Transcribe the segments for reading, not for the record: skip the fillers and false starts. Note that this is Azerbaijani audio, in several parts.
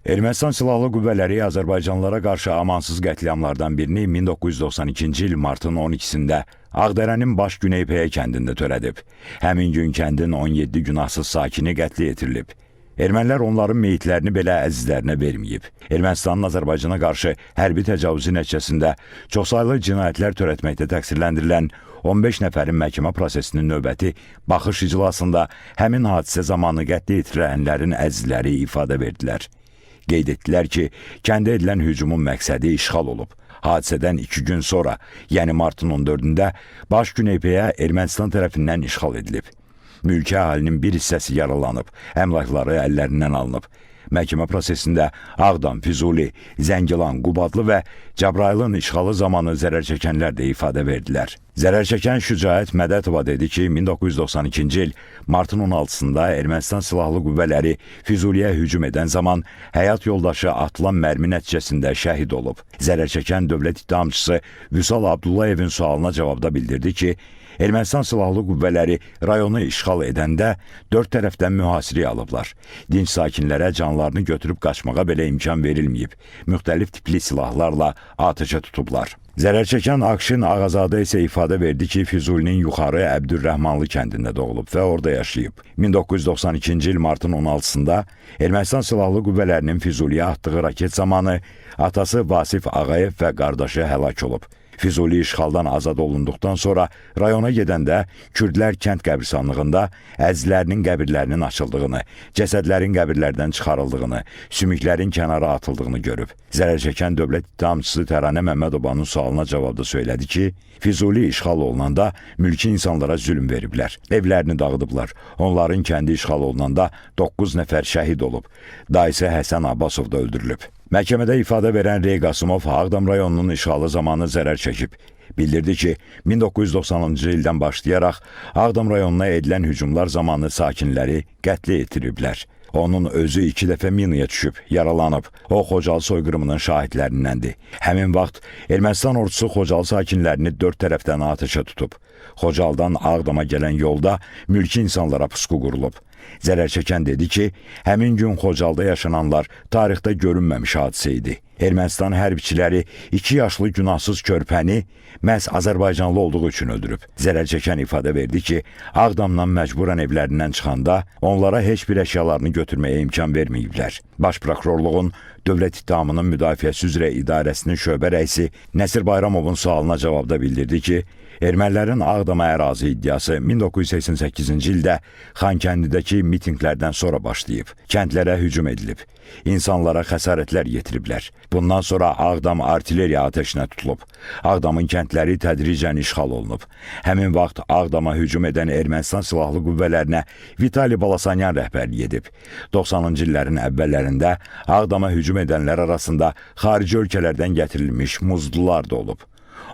Ermənistan Silahlı Qüvvələri Azərbaycanlılara qarşı amansız qətliamlardan birini 1992-ci il martın 12-sində Ağdərənin Baş Güneypəyə kəndində törədib. Həmin gün kəndin 17 günahsız sakini qətlə yetirilib. Ermənilər onların meyitlərini belə əzizlərinə verməyib. Ermənistanın Azərbaycana qarşı hərbi təcavüzü nəticəsində çoxsaylı cinayətlər törətməkdə təqsirləndirilən 15 nəfərin məhkəmə prosesinin növbəti baxış iclasında həmin hadisə zamanı qətlə yetirilənlərin əzizləri ifadə verdilər. Qeyd etdilər ki, kəndə edilən hücumun məqsədi işğal olub. Hadisədən 2 gün sonra, yəni martın 14-də Baş Güneypəyə Ermənistan tərəfindən işğal edilib. Mülki əhalinin bir hissəsi yaralanıb, əmlakları əllərindən alınıb. Məhkəmə prosesində Ağdam, Füzuli, Zəngilan, Qubadlı və Cəbrayılın işğalı zamanı zərər çəkənlər də ifadə verdilər. Zərər çəkən Şücaət Mədətova dedi ki, 1992-ci il martın 16-sında Ermənistan Silahlı Qüvvələri Füzuliyə hücum edən zaman həyat yoldaşı atılan mərmi nəticəsində şəhid olub. Zərər çəkən dövlət ittihamçısı Vüsal Abdullayevin sualına cavabda bildirdi ki, Ermənistan Silahlı Qüvvələri rayonu işğal edəndə 4 tərəfdən mühasirəyə alıblar. Dinc sakinlərə canlarını götürüb qaçmağa belə imkan verilməyib. Müxtəlif tipli silahlarla atəşə tutublar. Zərər çəkən Akşin Ağazadə isə ifadə verdi ki, Füzulinin Yuxarı Əbdürrəhmanlı kəndində doğulub və orada yaşayıb. 1992-ci il martın 16-sında Ermənistan Silahlı Qüvvələrinin Füzuliyə atdığı raket zamanı atası Vasif Ağayev və qardaşı həlak olub. Füzuli işğaldan azad olunduqdan sonra rayona gedəndə Kürdlər kənd qəbirstanlığında əzizlərinin qəbirlərinin açıldığını, cəsədlərin qəbirlərdən çıxarıldığını, sümüklərin kənara atıldığını görüb. Zərər çəkən dövlət ittihamçısı Təranə Məmmədovanın sualına cavabda söylədi ki, Füzuli işğal olunanda mülki insanlara zülm veriblər, evlərini dağıdıblar. Onların kəndi işğal olunanda 9 nəfər şəhid olub. Dayısı Həsən Abbasov da öldürülüb. Məhkəmədə ifadə verən Rey Qasımov Ağdam rayonunun işğalı zamanı zərər çəkib. Bildirdi ki, 1990-cı ildən başlayaraq Ağdam rayonuna edilən hücumlar zamanı sakinləri qətlə yetiriblər. Onun özü 2 dəfə minaya düşüb, yaralanıb. O, Xocalı soyqırımının şahidlərindəndir. Həmin vaxt Ermənistan ordusu Xocalı sakinlərini 4 tərəfdən atəşə tutub. Xocalıdan Ağdama gələn yolda mülki insanlara pusqu qurulub. Zərər çəkən dedi ki, həmin gün Xocalıda yaşananlar tarixdə görünməmiş hadisə idi. Ermənistan hərbiçiləri 2 yaşlı günahsız körpəni məhz Azərbaycanlı olduğu üçün öldürüb. Zərər çəkən ifadə verdi ki, Ağdamdan məcburan evlərindən çıxanda onlara heç bir əşyalarını götürməyə imkan verməyiblər. Baş prokurorluğun Dövlət İttihamının Müdafiəsi üzrə İdarəsinin şöbə rəisi Nəsir Bayramovun sualına cavabda bildirdi ki, ermənilərin Ağdama ərazi iddiası 1988-ci ildə Xankəndidəki mitinqlərdən sonra başlayıb. Kəndlərə hücum edilib. İnsanlara xəsarətlər yetiriblər. Bundan sonra Ağdam artilleriya atəşinə tutulub. Ağdamın kəndləri tədricən işğal olunub. Həmin vaxt Ağdama hücum edən Ermənistan Silahlı Qüvvələrinə Vitali Balasanyan rəhbərlik edib. 90-cı illərin əvvəllərində Ağdama hücum edənlər arasında xarici ölkələrdən gətirilmiş muzlular da olub.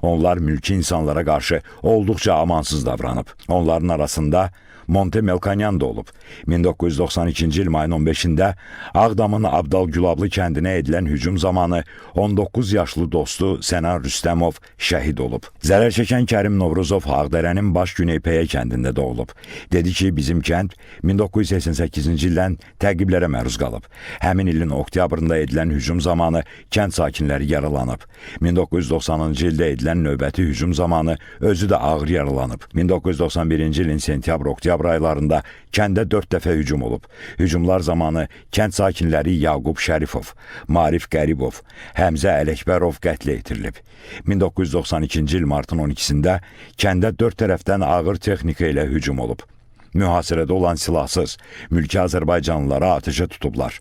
Onlar mülki insanlara qarşı olduqca amansız davranıb. Onların arasında Monte Melkonyan da olub. 1992-ci il mayın 15-də Ağdamın Abdal Gülablı kəndinə edilən hücum zamanı 19 yaşlı dostu Sənan Rüstəmov şəhid olub. Zərər çəkən Kərim Novruzov Ağdərənin Baş Güneypəyə kəndində doğulub. Dedi ki, bizim kənd 1988-ci ildən təqiblərə məruz qalıb. Həmin ilin oktyabrında edilən hücum zamanı kənd sakinləri yaralanıb. 1990-cı ildə edilən növbəti hücum zamanı özü də ağır yaralanıb. 1991-ci ilin sentyabr-oktyabr aylarında kəndə 4 dəfə hücum olub. Hücumlar zamanı kənd sakinləri Yaqub Şərifov, Marif Qəribov, Həmzə Ələkbərov qətlə yetirilib. 1992-ci il martın 12-sində kəndə 4 tərəfdən ağır texnika ilə hücum olub. Mühasirədə olan silahsız, mülki Azərbaycanlılara atəşə tutublar.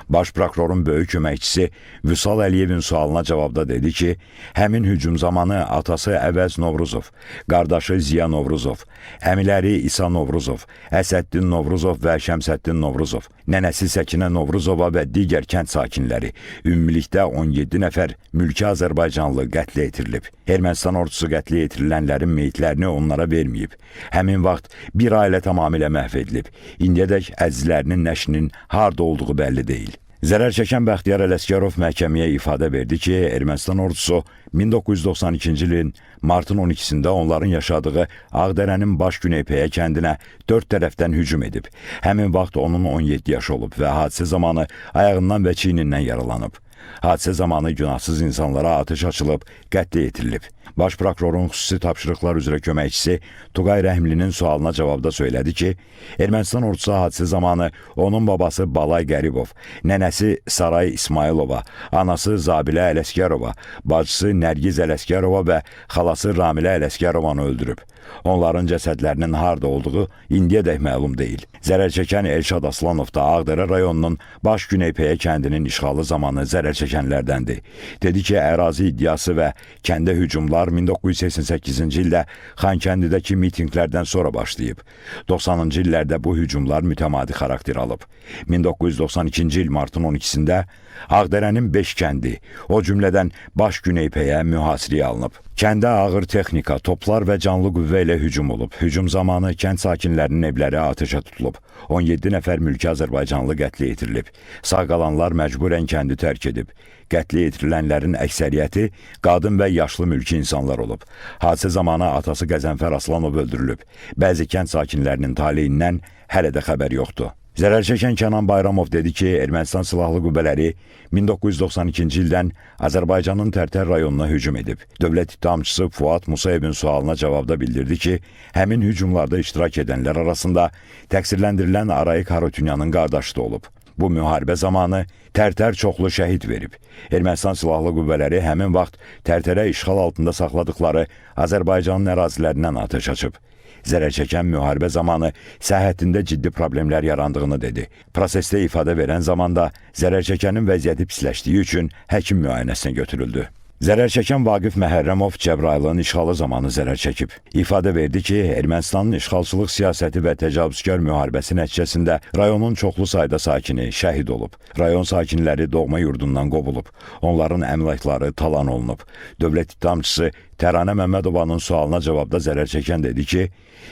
Baş prokurorun böyük köməkçisi Vüsal Əliyevin sualına cavabda dedi ki, həmin hücum zamanı atası Əvəz Novruzov, qardaşı Ziya Novruzov, əmiləri İsa Novruzov, Əsəddin Novruzov və Şəmsəddin Novruzov, nənəsi Səkinə Novruzova və digər kənd sakinləri, ümumilikdə 17 nəfər mülki Azərbaycanlı qətlə yetirilib. Ermənistan ordusu qətlə yetirilənlərin meyitlərini onlara verməyib. Həmin vaxt bir ailə tamamilə məhv edilib. İndiyədək əzizlərinin nəşinin harda olduğu bəlli deyil. Zərər çəkən Bəxtiyar Ələsgərov məhkəməyə ifadə verdi ki, Ermənistan ordusu 1992-ci ilin martın 12-sində onların yaşadığı Ağdərənin Baş Güneypəyə kəndinə 4 tərəfdən hücum edib. Həmin vaxt onun 17 yaşı olub və hadisə zamanı ayağından və çiynindən yaralanıb. Hadisə zamanı günahsız insanlara atəş açılıb, qətlə yetirilib. Baş prokurorun xüsusi tapşırıqlar üzrə köməkçisi Tuqay Rəhimlinin sualına cavabda söylədi ki, Ermənistan ordusu hadisə zamanı onun babası Balay Qəribov, nənəsi Saray İsmailova, anası Zabilə Ələsgərova, bacısı Nərgiz Ələsgərova və xalası Ramilə Ələsgərovanı öldürüb. Onların cəsədlərinin harda olduğu indiyədək məlum deyil. Zərər çəkən Elşad Aslanov da Ağdərə rayonunun Baş Güneypəyə kəndinin işğalı zamanı zərər çəkənlərdəndir. Dedi ki, ərazi iddiası və kəndə hücumlar 1988-ci ildə Xankəndidəki mitinqlərdən sonra başlayıb. 90-cı illərdə bu hücumlar mütəmadi xarakter alıb. 1992-ci il martın 12-sində Ağdərənin 5 kəndi, o cümlədən Baş Güneypəyə mühasirəyə alınıb. Kəndə ağır texnika, toplar və canlı qüvvə ilə hücum olub. Hücum zamanı kənd sakinlərinin evləri atəşə tutulub. 17 nəfər mülki azərbaycanlı qətlə yetirilib. Sağ qalanlar məcburən kəndi tərk edib. Qətlə yetirilənlərin əksəriyyəti qadın və yaşlı mülki insanlar olub. Hadisə zamanı atası Qəzənfər Aslanov öldürülüb. Bəzi kənd sakinlərinin taleyindən hələ də xəbər yoxdur. Zərər çəkən Kənan Bayramov dedi ki, Ermənistan Silahlı Qüvvələri 1992-ci ildən Azərbaycanın Tərtər rayonuna hücum edib. Dövlət ittihamçısı Fuad Musayevin sualına cavabda bildirdi ki, həmin hücumlarda iştirak edənlər arasında təqsirləndirilən Arayik Harutyunyanın qardaşı da olub. Bu müharibə zamanı Tərtər çoxlu şəhid verib. Ermənistan Silahlı Qüvvələri həmin vaxt Tərtərə işğal altında saxladıqları Azərbaycanın ərazilərindən atəş açıb. Zərər çəkən müharibə zamanı səhhətində ciddi problemlər yarandığını dedi. Prosesdə ifadə verən zamanda zərər çəkənin vəziyyəti pisləşdiyi üçün həkim müayinəsinə götürüldü. Zərər çəkən Vaqif Məhərrəmov Cəbrayılın işğalı zamanı zərər çəkib. İfadə verdi ki, Ermənistanın işğalçılıq siyasəti və təcavüzkar müharibəsi nəticəsində rayonun çoxlu sayda sakini şəhid olub. Rayon sakinləri doğma yurdundan qovulub. Onların əmlakları talan olunub. Dövlət ittihamçısı Təranə Məmmədovanın sualına cavabda zərər çəkən dedi ki,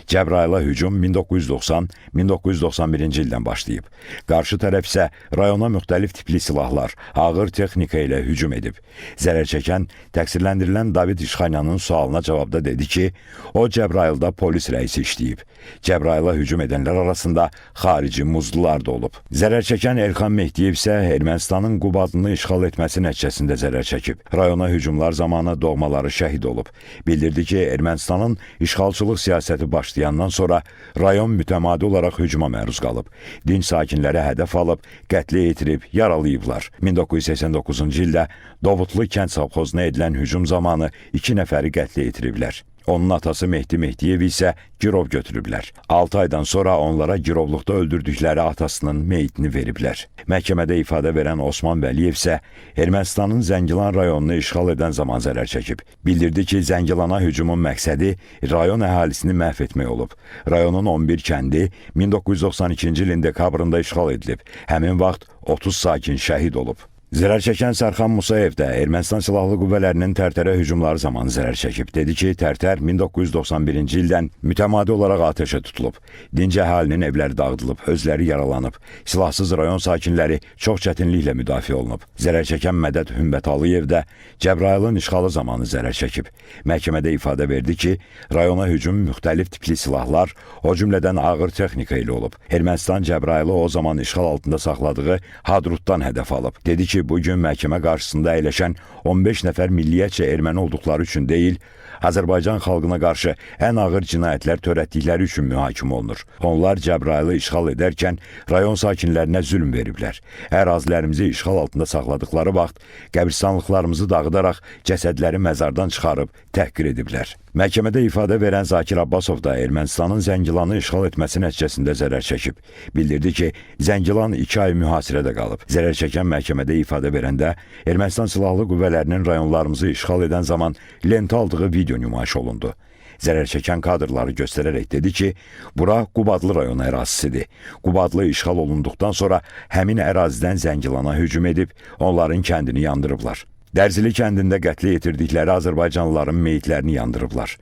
Cəbrayıla hücum 1990-1991-ci ildən başlayıb. Qarşı tərəf isə rayona müxtəlif tipli silahlar, ağır texnika ilə hücum edib. Zərər çəkən təqsirləndirilən David İşxanyanın sualına cavabda dedi ki, o Cəbrayılda polis rəisi işləyib. Cəbrayıla hücum edənlər arasında xarici muzlular da olub. Zərər çəkən Elxan Mehdiyev isə Ermənistanın Qubadlını işğal etməsi nəticəsində zərər çəkib. Rayona hücumlar zamanı doğmaları şəhid olub. Bildirdi ki, Ermənistanın işğalçılıq siyasəti başlayandan sonra rayon mütəmadi olaraq hücuma məruz qalıb. Dinc sakinləri hədəf alıb, qətlə yetirib, yaralayıblar. 1989-cu ildə Dovutlu kənd savxozuna edilən hücum zamanı 2 nəfəri qətlə yetiriblər. Onun atası Mehdi Mehdiyev isə girov götürüblər. 6 aydan sonra onlara girovluqda öldürdükləri atasının meyitini veriblər. Məhkəmədə ifadə verən Osman Vəliyev isə Ermənistanın Zəngilan rayonunu işğal edən zaman zərər çəkib. Bildirdi ki, Zəngilana hücumun məqsədi rayon əhalisini məhv etmək olub. Rayonun 11 kəndi 1992-ci ilin dekabrında işğal edilib. Həmin vaxt 30 sakin şəhid olub. Zərər çəkən Sərxan Musayev də Ermənistan Silahlı Qüvvələrinin Tərtərə hücumları zamanı zərər çəkib. Dedi ki, Tərtər 1991-ci ildən mütəmadi olaraq atəşə tutulub. Dinc əhalinin evləri dağıdılıb, özləri yaralanıb. Silahsız rayon sakinləri çox çətinliklə müdafiə olunub. Zərər çəkən Mədəd Hümbət-Aliyev də Cəbrayılın işğalı zamanı zərər çəkib. Məhkəmədə ifadə verdi ki, rayona hücum müxtəlif tipli silahlar, o cümlədən ağır texnika ilə olub. Ermənistan Cəbrayılı o zaman işğal altında saxladığı Hadrutdan hədəf alıb. Dedi ki, bugün məhkəmə qarşısında əyləşən 15 nəfər milliyyətcə erməni olduqları üçün deyil, Azərbaycan xalqına qarşı ən ağır cinayətlər törətdikləri üçün mühakimə olunur. Onlar Cəbrayılı işğal edərkən rayon sakinlərinə zülm veriblər. Ərazilərimizi işğal altında saxladıkları vaxt qəbristanlıqlarımızı dağıdaraq cəsədləri məzardan çıxarıb təhqir ediblər. Məhkəmədə ifadə verən Zakir Abbasov da Ermənistanın Zəngilanı işğal etməsi nəticəsində zərər çəkib. Bildirdi ki, Zəngilan 2 ay mühasirədə qalıb. Zərər çəkən məhkəmədə ifadə verəndə Ermənistan Silahlı Qüvvələrinin rayonlarımızı işğal edən zaman lentə aldığı video nümayiş olundu. Zərər çəkən kadrları göstərərək dedi ki, bura Qubadlı rayonu ərazisidir. Qubadlı işğal olunduqdan sonra həmin ərazidən Zəngilana hücum edib, onların kəndini yandırıblar. Dərzili kəndində qətlə yetirdikləri azərbaycanlıların meyitlərini yandırıblar.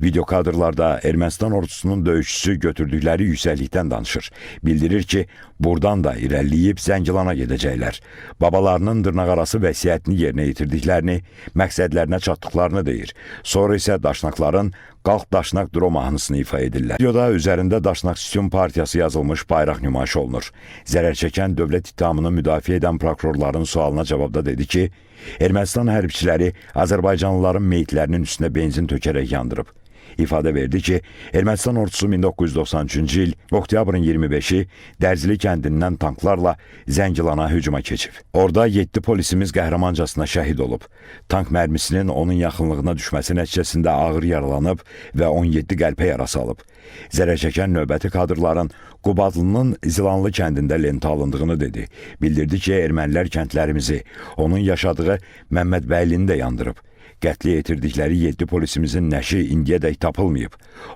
Video kadrlarda Ermənistan ordusunun döyüşçüsü götürdükləri yüksəklikdən danışır. Bildirir ki, buradan da irəliləyib Zəngilana gedəcəklər. Babalarının dırnaqarası vəsiyyətini yerinə yetirdiklərini, məqsədlərinə çatdıqlarını deyir. Sonra isə daşnaqların Qalx Daşnaq Dro mahnısını ifa edirlər. Videoda üzərində Daşnaq Sütun Partiyası yazılmış bayraq nümayiş olunur. Zərər çəkən dövlət ittihamını müdafiə edən prokurorların sualına cavabda dedi ki, Ermənistan hərbçiləri Azərbaycanlıların meyitlərinin üstünə benzin tökərək yandırıb. İfadə verdi ki, Ermənistan ordusu 1993-cü il oktyabrın 25-i Dərzili kəndindən tanklarla Zəngilana hücuma keçib. Orada 7 polisimiz qəhrəmancasına şəhid olub. Tank mərmisinin onun yaxınlığına düşməsi nəticəsində ağır yaralanıb və 17 qəlpə yarası alıb. Zərər çəkən növbəti kadrların Qubadlının Zilanlı kəndində lentə alındığını dedi. Bildirdi ki, ermənilər kəndlərimizi, onun yaşadığı Məmmədbəylini də yandırıb. Qətli yetirdikləri 7 polisimizin nəşi indiyədək tapılmayıb.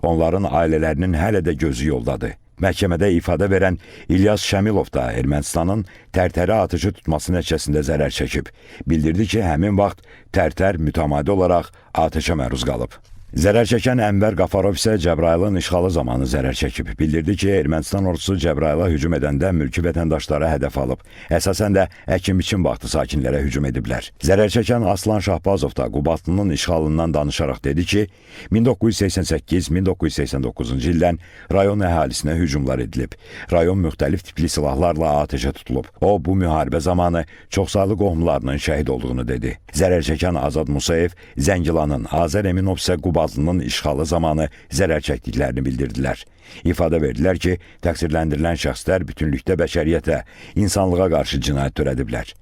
Onların ailələrinin hələ də gözü yoldadır. Məhkəmədə ifadə verən İlyas Şəmilov da Ermənistanın Tərtəri atıcı tutması nəticəsində zərər çəkib. Bildirdi ki, həmin vaxt Tərtər mütəmadi olaraq atəşə məruz qalıb. Zərər çəkən Ənvər Qafarov isə Cəbrayılın işğalı zamanı zərər çəkib. Bildirdi ki, Ermənistan ordusu Cəbrayıla hücum edəndə mülki vətəndaşlara hədəf alıb. Əsasən də əkin-biçin vaxtı sakinlərə hücum ediblər. Zərər çəkən Aslan Şahbazov da Qubadlının işğalından danışaraq dedi ki, 1988-1989-cu ildən rayon əhalisinə hücumlar edilib. Rayon müxtəlif tipli silahlarla atəşə tutulub. O, bu müharibə zamanı çoxsaylı qohumlarının şəhid olduğunu dedi. Zərər çəkən Azad Musayev Zəngilanın, Azər Eminov isə Qubadlının işğalı zamanı zərər çəkdiklərini bildirdilər. İfadə verdilər ki, təqsirləndirilən şəxslər bütünlükdə bəşəriyyətə, insanlığa qarşı cinayət törədiblər.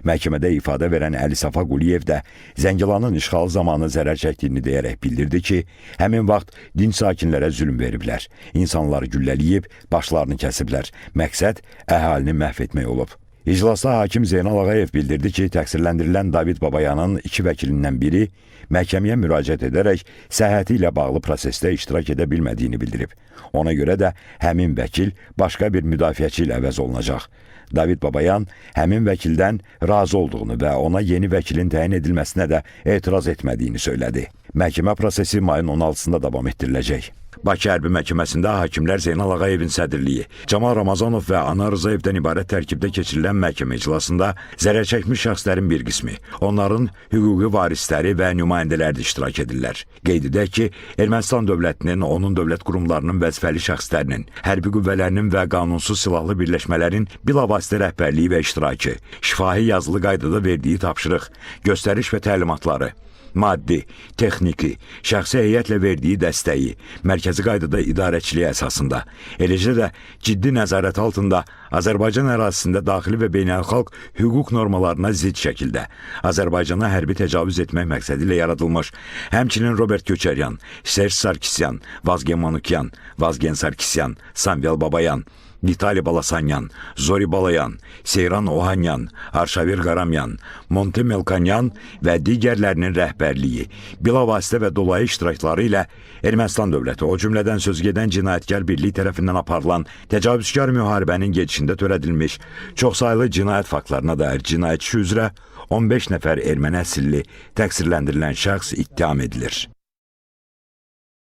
Məhkəmədə ifadə verən Əli Safa Quliyev də Zəngilanın işğalı zamanı zərər çəkdiyini deyərək bildirdi ki, həmin vaxt dinc sakinlərə zülm veriblər, insanları güllələyib, başlarını kəsiblər. Məqsəd əhalini məhv etmək olub. İclasda hakim Zeynal Ağayev bildirdi ki, təqsirləndirilən David Babayanın 2 vəkilindən biri məhkəməyə müraciət edərək səhhəti ilə bağlı prosesdə iştirak edə bilmədiyini bildirib. Ona görə də həmin vəkil başqa bir müdafiəçi ilə əvəz olunacaq. David Babayan həmin vəkildən razı olduğunu və ona yeni vəkilin təyin edilməsinə də etiraz etmədiyini söylədi. Məhkəmə prosesi mayın 16-sında davam etdiriləcək. Bakı Hərbi Məhkəməsində hakimlər Zeynal Ağayevin sədrliyi, Camal Ramazanov və Anar Rızayevdən ibarət tərkibdə keçirilən məhkəmə iclasında zərər çəkmiş şəxslərin bir qismi, onların hüquqi varisləri və nümayəndələri də iştirak edirlər. Qeyd edək ki, Ermənistan dövlətinin, onun dövlət qurumlarının vəzifəli şəxslərinin, hərbi qüvvələrinin və qanunsuz silahlı birləşmələrin bilavasitə rəhbərliyi və iştirakı, şifahi yazılı qaydada verdiyi tapşırıq, göstəriş və təlimatları, maddi, texniki, şəxsi heyətlə verdiyi dəstəyi, mərkəzi qaydada idarəçiliyi əsasında, eləcə də ciddi nəzarət altında Azərbaycan ərazisində daxili və beynəlxalq hüquq normalarına zidd şəkildə Azərbaycana hərbi təcavüz etmək məqsədi ilə yaradılmış, həmçinin Robert Köçəryan, Serj Sarkisyan, Vazgen Manukyan, Vazgen Sarkisyan, Samvel Babayan, Vitali Balasanyan, Zori Balayan, Seyran Ohanyan, Arşavir Qaramyan, Monte Melkanyan və digərlərinin rəhbərliyi, bilavasitə və dolayı iştirakları ilə Ermənistan dövləti, o cümlədən sözgedən cinayətkar birlik tərəfindən aparılan təcavüzkar müharibənin gedişində törədilmiş çoxsaylı cinayət faktlarına dair cinayət işi üzrə 15 nəfər erməni əsilli təqsirləndirilən şəxs ittiham edilir.